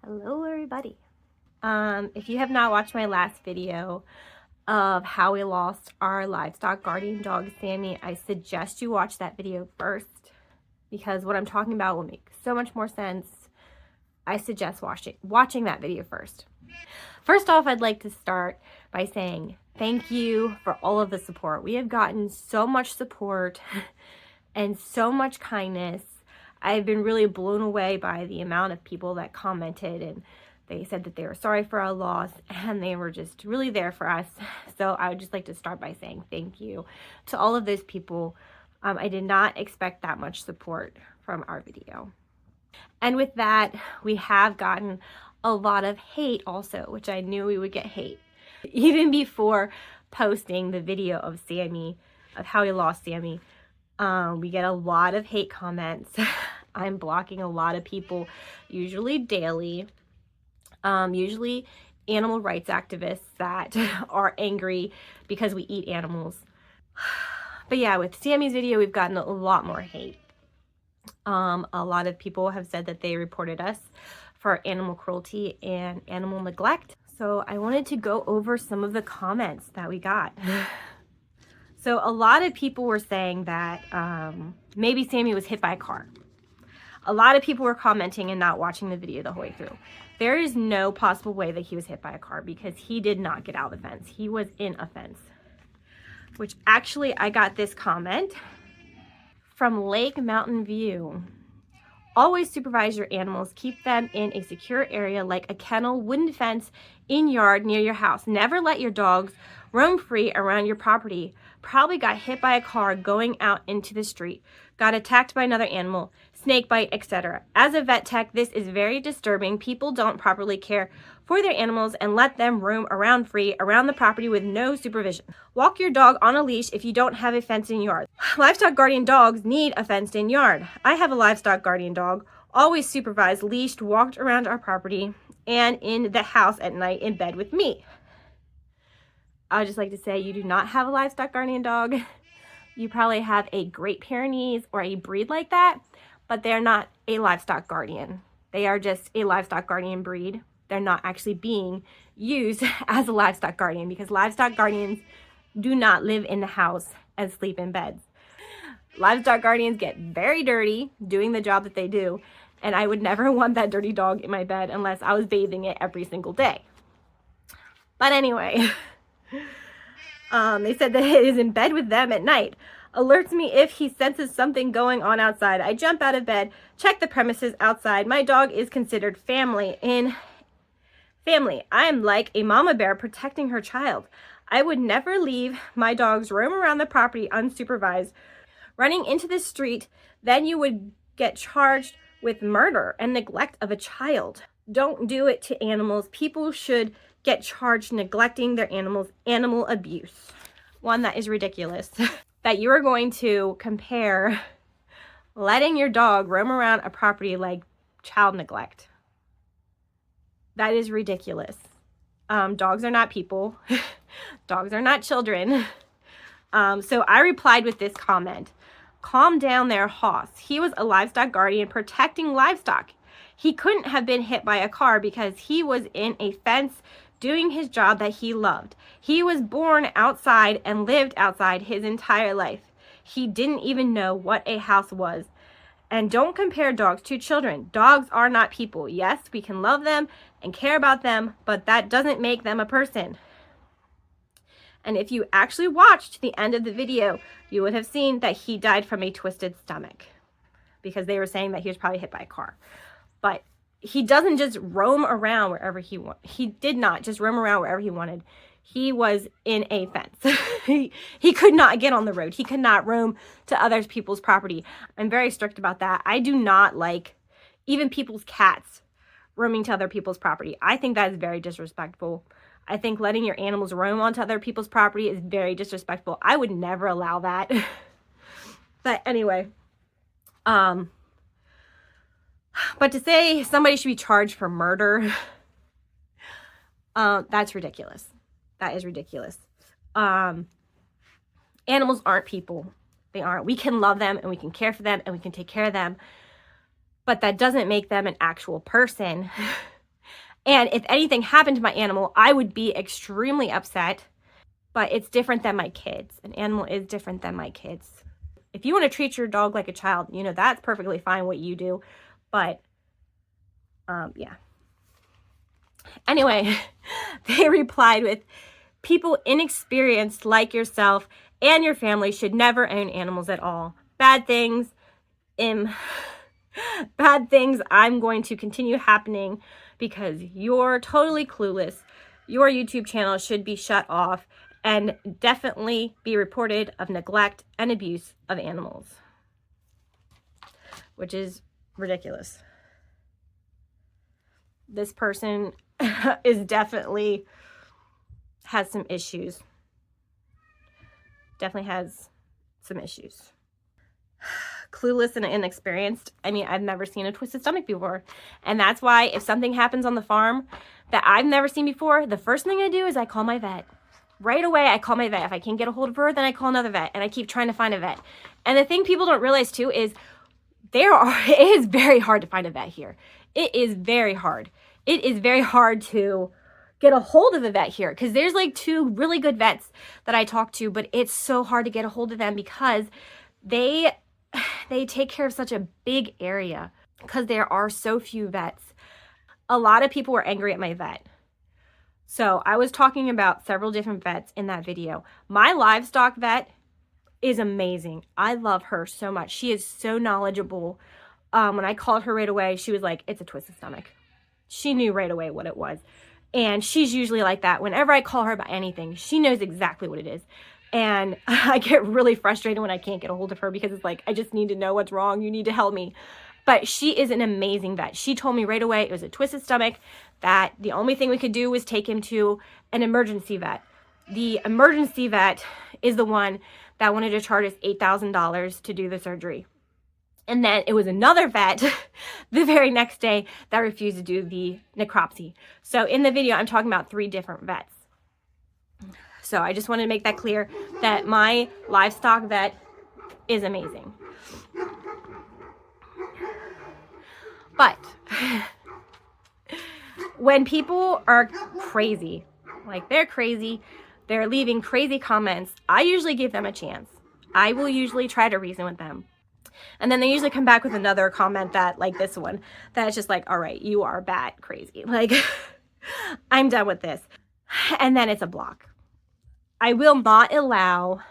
Hello everybody. If you have not watched my last video of how we lost our livestock guardian dog Sammy, I suggest you watch that video first because what I'm talking about will make so much more sense. I suggest watching that video first. First off, I'd like to start by saying thank you for all of the support. We have gotten so much support and so much kindness. I've been really blown away by the amount of people that commented, and they said that they were sorry for our loss and they were just really there for us. So I would just like to start by saying thank you to all of those people. I did not expect that much support from our video. And with that, we have gotten a lot of hate also, which I knew we would get hate. Even before posting the video of Sammy, of how we lost Sammy, we get a lot of hate comments. I'm blocking a lot of people, usually daily, usually animal rights activists that are angry because we eat animals. But yeah, with Sammy's video, we've gotten a lot more hate. A lot of people have said that they reported us for animal cruelty and animal neglect. So I wanted to go over some of the comments that we got. So a lot of people were saying that maybe Sammy was hit by a car. A lot of people were commenting and not watching the video the whole way through. There is no possible way that he was hit by a car because he did not get out of the fence. He was in a fence. Which actually, I got this comment from Lake Mountain View. Always supervise your animals. Keep them in a secure area like a kennel, wooden fence, in yard near your house. Never let your dogs roam free around your property. Probably got hit by a car going out into the street. Got attacked by another animal, snake bite, etc. As a vet tech, this is very disturbing. People don't properly care for their animals and let them roam around free around the property with no supervision. Walk your dog on a leash if you don't have a fenced in yard. Livestock guardian dogs need a fenced in yard. I have a livestock guardian dog, always supervised, leashed, walked around our property and in the house at night in bed with me. I'd just like to say you do not have a livestock guardian dog. You probably have a Great Pyrenees or a breed like that, but they're not a livestock guardian. They are just a livestock guardian breed. They're not actually being used as a livestock guardian because livestock guardians do not live in the house and sleep in beds. Livestock guardians get very dirty doing the job that they do, and I would never want that dirty dog in my bed unless I was bathing it every single day. But anyway, they said that it is in bed with them at night. Alerts me if he senses something going on outside. I jump out of bed, check the premises outside. My dog is considered family. I am like a mama bear protecting her child. I would never leave my dogs roam around the property unsupervised, running into the street. Then you would get charged with murder and neglect of a child. Don't do it to animals. People should get charged neglecting their animals, animal abuse. One that is ridiculous. That you are going to compare letting your dog roam around a property like child neglect. That is ridiculous. Dogs are not people. Dogs are not children. So I replied with this comment. Calm down there, Hoss. He was a livestock guardian protecting livestock. He couldn't have been hit by a car because he was in a fence doing his job that he loved. He was born outside and lived outside his entire life. He didn't even know what a house was. And don't compare dogs to children. Dogs are not people. Yes, we can love them and care about them, but that doesn't make them a person. And if you actually watched the end of the video, you would have seen that he died from a twisted stomach because they were saying that he was probably hit by a car. But he doesn't just roam around wherever he wanted. He did not just roam around wherever he wanted. He was in a fence. He could not get on the road. He could not roam to other people's property. I'm very strict about that. I do not like even people's cats roaming to other people's property. I think that is very disrespectful. I think letting your animals roam onto other people's property is very disrespectful. I would never allow that. But anyway, but to say somebody should be charged for murder, that's ridiculous. That is ridiculous. Animals aren't people. They aren't. We can love them and we can care for them and we can take care of them, but that doesn't make them an actual person. And if anything happened to my animal, I would be extremely upset. But it's different than my kids. An animal is different than my kids. If you want to treat your dog like a child, you know, that's perfectly fine what you do. But, yeah. Anyway, they replied with, people inexperienced like yourself and your family should never own animals at all. Bad things I'm going to continue happening because you're totally clueless. Your YouTube channel should be shut off and definitely be reported of neglect and abuse of animals, which is ridiculous. This person is definitely has some issues. Definitely has some issues. Clueless and inexperienced. I mean, I've never seen a twisted stomach before. And that's why if something happens on the farm that I've never seen before, the first thing I do is I call my vet. Right away, I call my vet. If I can't get a hold of her, then I call another vet. And I keep trying to find a vet. And the thing people don't realize too is it is very hard to find a vet here. It is very hard. It is very hard to get a hold of a vet here because there's like 2 really good vets that I talk to, but it's so hard to get a hold of them because they take care of such a big area because there are so few vets. A lot of people were angry at my vet. So I was talking about several different vets in that video. My livestock vet is amazing. I love her so much. She is so knowledgeable. When I called her right away, she was like, it's a twisted stomach. She knew right away what it was. And she's usually like that. Whenever I call her about anything, she knows exactly what it is. And I get really frustrated when I can't get a hold of her because it's like, I just need to know what's wrong. You need to help me. But she is an amazing vet. She told me right away it was a twisted stomach, that the only thing we could do was take him to an emergency vet. The emergency vet is the one that wanted to charge us $8,000 to do the surgery. And then it was another vet the very next day that refused to do the necropsy. So in the video, I'm talking about 3 different vets. So I just wanted to make that clear that my livestock vet is amazing. But when people are crazy, like they're crazy, they're leaving crazy comments, I usually give them a chance. I will usually try to reason with them. And then they usually come back with another comment that, like this one, that's just like, all right, you are bad crazy. Like, I'm done with this. And then it's a block. I will not allow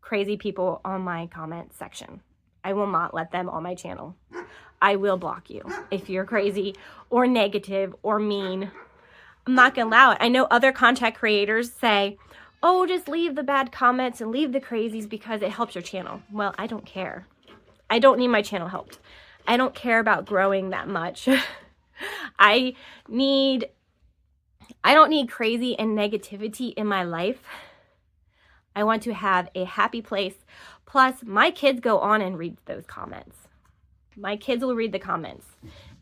crazy people on my comment section. I will not let them on my channel. I will block you if you're crazy or negative or mean. I'm not going to allow it. I know other content creators say, oh, just leave the bad comments and leave the crazies because it helps your channel. Well, I don't care. I don't need my channel helped. I don't care about growing that much. I don't need crazy and negativity in my life. I want to have a happy place. Plus, my kids go on and read those comments. My kids will read the comments.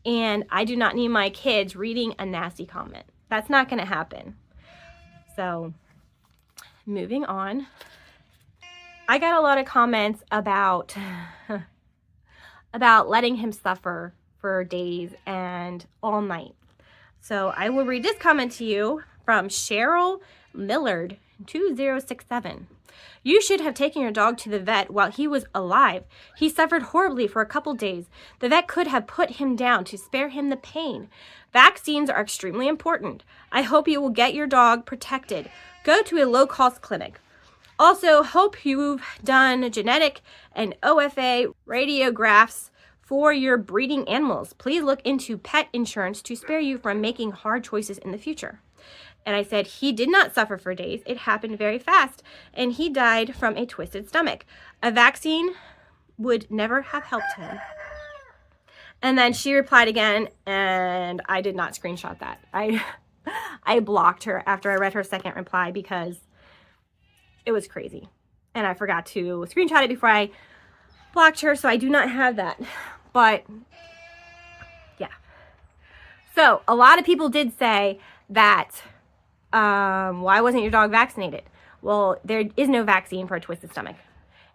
And I do not need my kids reading a nasty comment. That's not going to happen. So, moving on. I got a lot of comments about letting him suffer for days and all night. So I will read this comment to you from Cheryl Millard 2067. You should have taken your dog to the vet while he was alive. He suffered horribly for a couple days. The vet could have put him down to spare him the pain. Vaccines are extremely important. I hope you will get your dog protected. Go to a low-cost clinic. Also, hope you've done genetic and OFA radiographs for your breeding animals. Please look into pet insurance to spare you from making hard choices in the future. And I said, he did not suffer for days. It happened very fast. And he died from a twisted stomach. A vaccine would never have helped him. And then she replied again, and I did not screenshot that. I blocked her after I read her second reply because it was crazy. And I forgot to screenshot it before I blocked her, so I do not have that. But, yeah. So, a lot of people did say that, why wasn't your dog vaccinated? Well, there is no vaccine for a twisted stomach.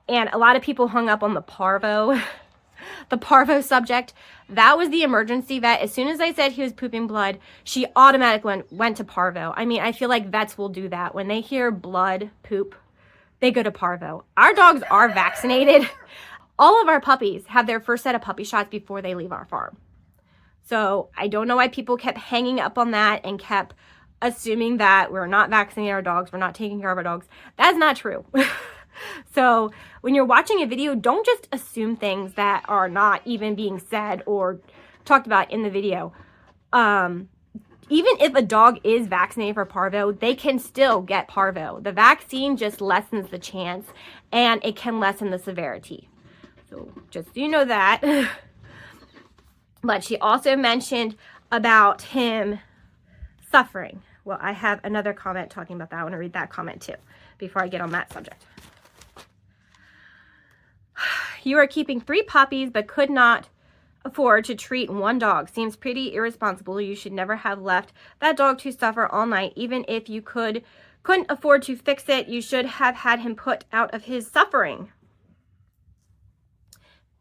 And a lot of people hung up on the parvo. the parvo subject, that was the emergency vet. As soon as I said he was pooping blood, she automatically went to parvo. I mean, I feel like vets will do that. When they hear blood, poop, they go to parvo. Our dogs are vaccinated. All of our puppies have their first set of puppy shots before they leave our farm. So I don't know why people kept hanging up on that and kept assuming that we're not vaccinating our dogs, we're not taking care of our dogs. That's not true. So when you're watching a video, don't just assume things that are not even being said or talked about in the video. Even if a dog is vaccinated for parvo, they can still get parvo. The vaccine just lessens the chance and it can lessen the severity. So just so you know that. But she also mentioned about him suffering. Well, I have another comment talking about that. I want to read that comment too before I get on that subject. You are keeping 3 puppies but could not afford to treat 1 dog. Seems pretty irresponsible. You should never have left that dog to suffer all night. Even if you couldn't afford to fix it, you should have had him put out of his suffering.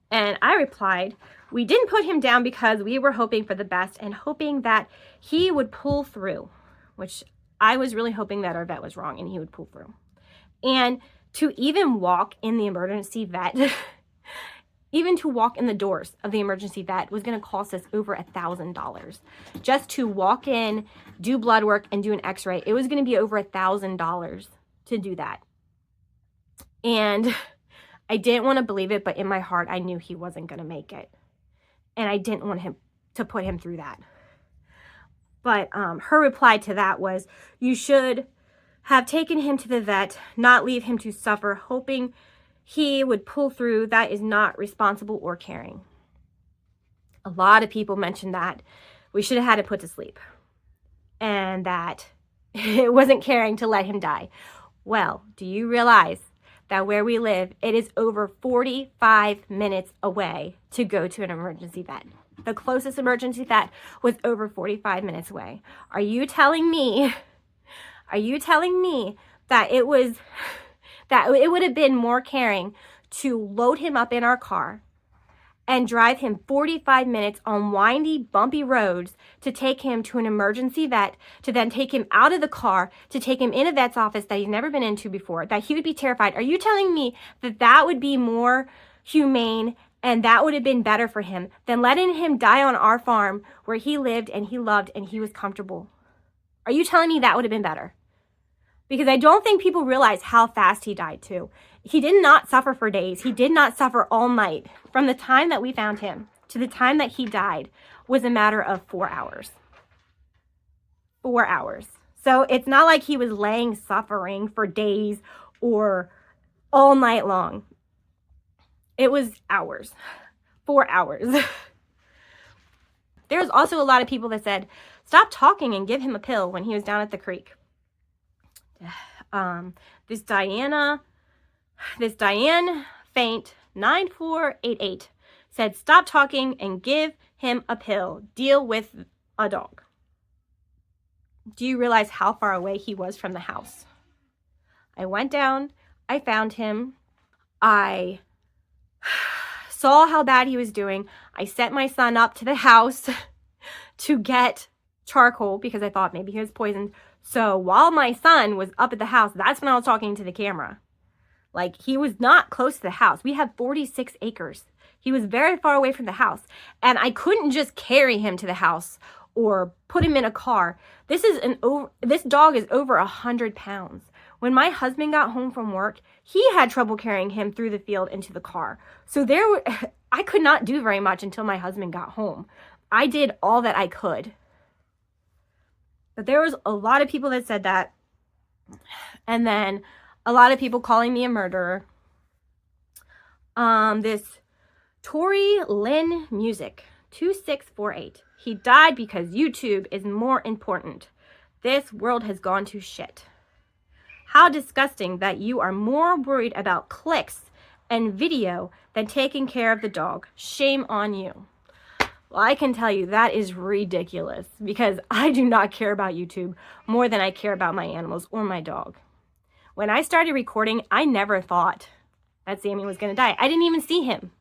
And I replied, we didn't put him down because we were hoping for the best and hoping that he would pull through, which I was really hoping that our vet was wrong and he would pull through. And to even walk in the emergency vet, even to walk in the doors of the emergency vet was going to cost us over $1,000. Just to walk in, do blood work, and do an x-ray, it was going to be over $1,000 to do that. And I didn't want to believe it, but in my heart, I knew he wasn't going to make it. And I didn't want him to put him through that. But her reply to that was, you should have taken him to the vet, not leave him to suffer, hoping he would pull through. That is not responsible or caring. A lot of people mentioned that we should have had him put to sleep and that it wasn't caring to let him die. Well, do you realize that where we live, it is over 45 minutes away to go to an emergency vet? The closest emergency vet was over 45 minutes away. Are you telling me that it would have been more caring to load him up in our car and drive him 45 minutes on windy, bumpy roads to take him to an emergency vet, to then take him out of the car, to take him in a vet's office that he's never been into before, that he would be terrified? Are you telling me that that would be more humane and that would have been better for him than letting him die on our farm where he lived and he loved and he was comfortable? Are you telling me that would have been better? Because I don't think people realize how fast he died too. He did not suffer for days. He did not suffer all night. From the time that we found him to the time that he died was a matter of 4 hours. 4 hours. So it's not like he was laying suffering for days or all night long. It was hours. 4 hours. There's also a lot of people that said, stop talking and give him a pill when he was down at the creek. This Diane Faint 9488 said, stop talking and give him a pill. Deal with a dog. Do you realize how far away he was from the house? I went down, I found him, I saw how bad he was doing. I sent my son up to the house to get charcoal because I thought maybe he was poisoned. So while my son was up at the house, that's when I was talking to the camera. Like, he was not close to the house. We have 46 acres. He was very far away from the house. And I couldn't just carry him to the house or put him in a car. This dog is over 100 pounds. When my husband got home from work, he had trouble carrying him through the field into the car. So I could not do very much until my husband got home. I did all that I could. But there was a lot of people that said that. And then a lot of people calling me a murderer. This Tori Lynn Music 2648. He died because YouTube is more important. This world has gone to shit. How disgusting that you are more worried about clicks and video than taking care of the dog. Shame on you. Well, I can tell you that is ridiculous because I do not care about YouTube more than I care about my animals or my dog. When I started recording, I never thought that Sammy was going to die. I didn't even see him.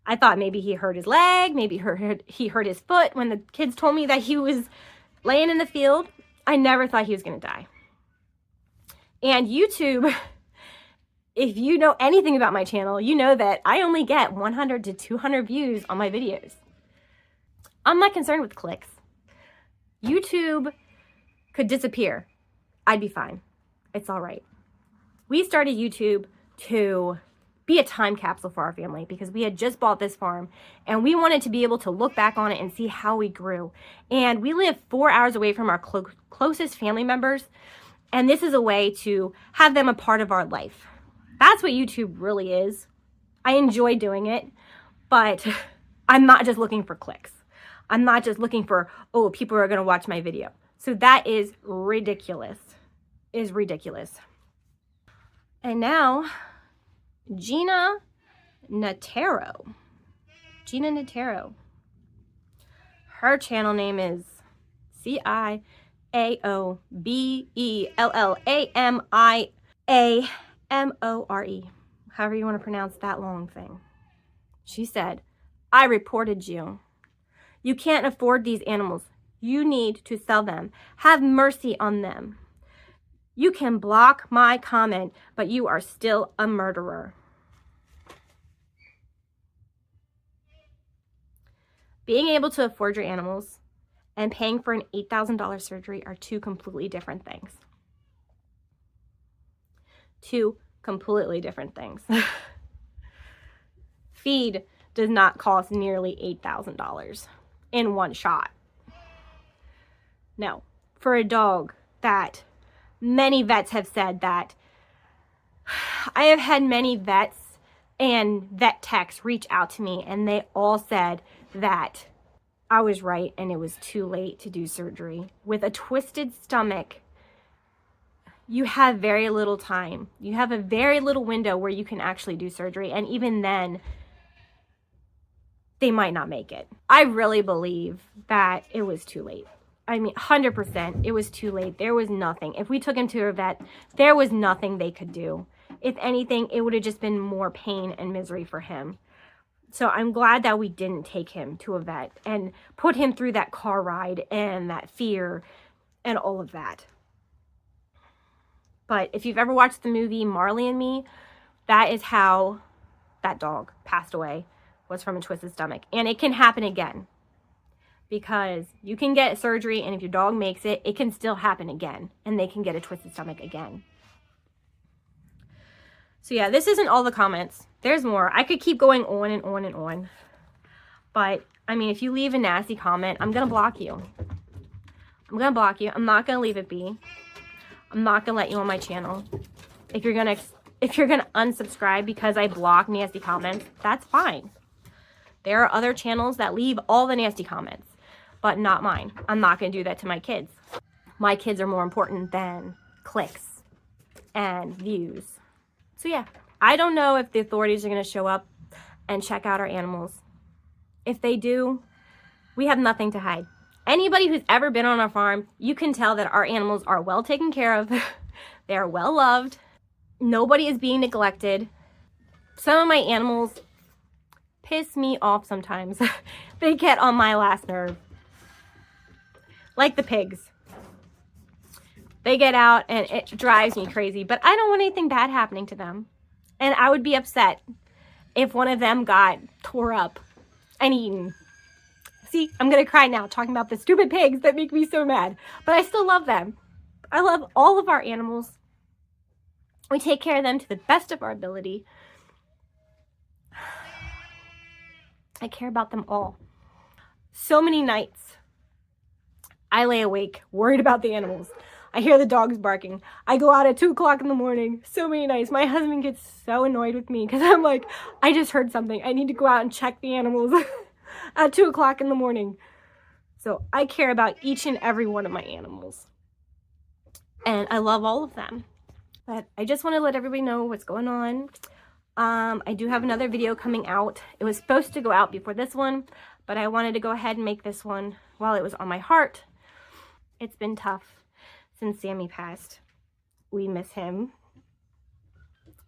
I thought maybe he hurt his leg, maybe he hurt his foot. When the kids told me that he was laying in the field, I never thought he was going to die. And YouTube, if you know anything about my channel, you know that I only get 100 to 200 views on my videos. I'm not concerned with clicks. YouTube could disappear. I'd be fine. It's all right. We started YouTube to be a time capsule for our family because we had just bought this farm and we wanted to be able to look back on it and see how we grew. And we live 4 hours away from our closest family members, and this is a way to have them a part of our life. That's what YouTube really is. I enjoy doing it, but I'm not just looking for clicks. I'm not just looking for, oh, people are going to watch my video. So that is ridiculous. Is ridiculous. And now, Gina Natero. Gina Natero. Her channel name is CIAOBELLAMIAMORE. However you want to pronounce that long thing. She said, I reported you. You can't afford these animals. You need to sell them. Have mercy on them. You can block my comment, but you are still a murderer. Being able to afford your animals and paying for an $8,000 surgery are two completely different things. Two completely different things. Feed does not cost nearly $8,000 in one shot. No, for a dog that many vets have said that I have had many vets and vet techs reach out to me and they all said that I was right and it was too late to do surgery. With a twisted stomach, you have very little time. You have a very little window where you can actually do surgery, and even then, they might not make it. I really believe that it was too late. I mean, 100%, it was too late. There was nothing. If we took him to a vet, there was nothing they could do. If anything, it would have just been more pain and misery for him. So I'm glad that we didn't take him to a vet and put him through that car ride and that fear and all of that. But if you've ever watched the movie Marley and Me, that is how that dog passed away, was from a twisted stomach. And it can happen again. Because you can get surgery, and if your dog makes it, it can still happen again. And they can get a twisted stomach again. So yeah, this isn't all the comments. There's more. I could keep going on and on and on. But, I mean, if you leave a nasty comment, I'm going to block you. I'm going to block you. I'm not going to leave it be. I'm not going to let you on my channel. If you're going to unsubscribe because I block nasty comments, that's fine. There are other channels that leave all the nasty comments, but not mine. I'm not going to do that to my kids. My kids are more important than clicks and views. So yeah, I don't know if the authorities are going to show up and check out our animals. If they do, we have nothing to hide. Anybody who's ever been on our farm, you can tell that our animals are well taken care of. They are well loved. Nobody is being neglected. Some of my animals piss me off sometimes. They get on my last nerve. Like the pigs. They get out and it drives me crazy, but I don't want anything bad happening to them. And I would be upset if one of them got tore up and eaten. See, I'm going to cry now talking about the stupid pigs that make me so mad, but I still love them. I love all of our animals. We take care of them to the best of our ability. I care about them all. So many nights, I lay awake, worried about the animals. I hear the dogs barking. I go out at 2 o'clock in the morning. So many nights. My husband gets so annoyed with me because I'm like, I just heard something. I need to go out and check the animals at 2 o'clock in the morning. So I care about each and every one of my animals. And I love all of them. But I just want to let everybody know what's going on. I do have another video coming out. It was supposed to go out before this one, but I wanted to go ahead and make this one while it was on my heart. It's been tough since Sammy passed. We miss him.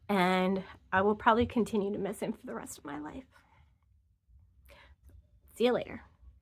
And I will probably continue to miss him for the rest of my life. See you later.